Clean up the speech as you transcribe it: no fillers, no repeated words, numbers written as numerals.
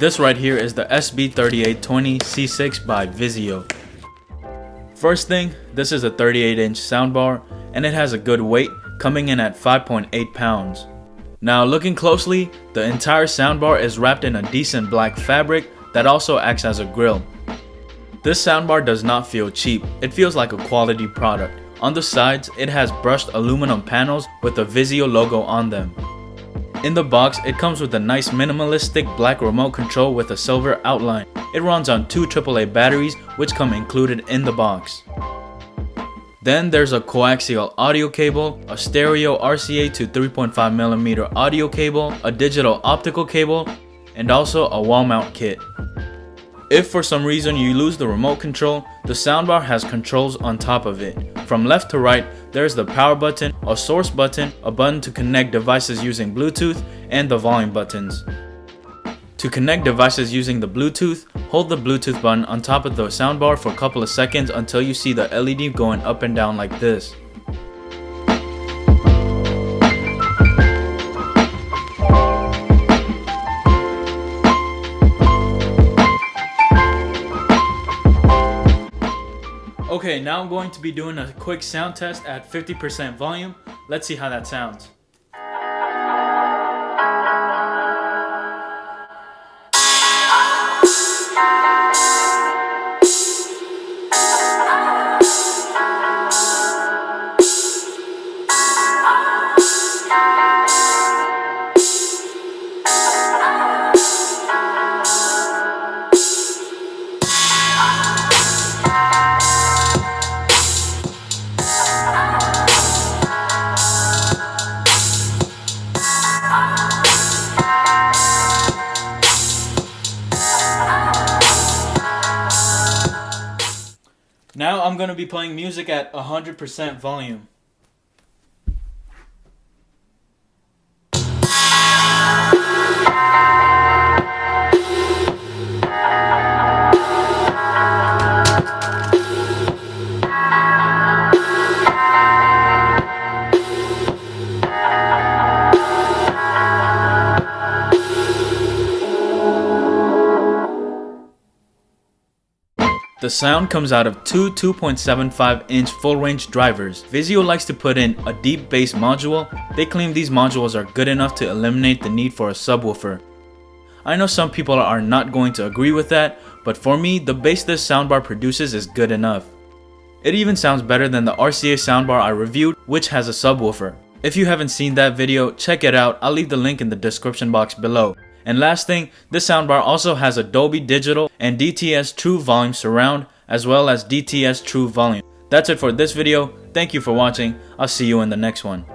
This right here is the SB3820 C6 by Vizio. First thing, this is a 38-inch soundbar and it has a good weight, coming in at 5.8 pounds. Now looking closely, the entire soundbar is wrapped in a decent black fabric that also acts as a grill. This soundbar does not feel cheap, it feels like a quality product. On the sides, it has brushed aluminum panels with the Vizio logo on them. In the box, it comes with a nice minimalistic black remote control with a silver outline. It runs on 2 AAA batteries which come included in the box. Then there's a coaxial audio cable, a stereo RCA to 3.5mm audio cable, a digital optical cable, and also a wall mount kit. If for some reason you lose the remote control, the soundbar has controls on top of it. From left to right, there's the power button, a source button, a button to connect devices using Bluetooth, and the volume buttons. To connect devices using the Bluetooth, hold the Bluetooth button on top of the soundbar for a couple of seconds until you see the LED going up and down like this. Okay, now I'm going to be doing a quick sound test at 50% volume. Let's see how that sounds. Now I'm going to be playing music at 100% volume. The sound comes out of two 2.75-inch full-range drivers. Vizio likes to put in a deep bass module. They claim these modules are good enough to eliminate the need for a subwoofer. I know some people are not going to agree with that, but for me, the bass this soundbar produces is good enough. It even sounds better than the RCA soundbar I reviewed, which has a subwoofer. If you haven't seen that video, check it out. I'll leave the link in the description box below. And last thing, this soundbar also has a Dolby Digital and DTS True Volume surround, as well as DTS True Volume. That's it for this video. Thank you for watching. I'll see you in the next one.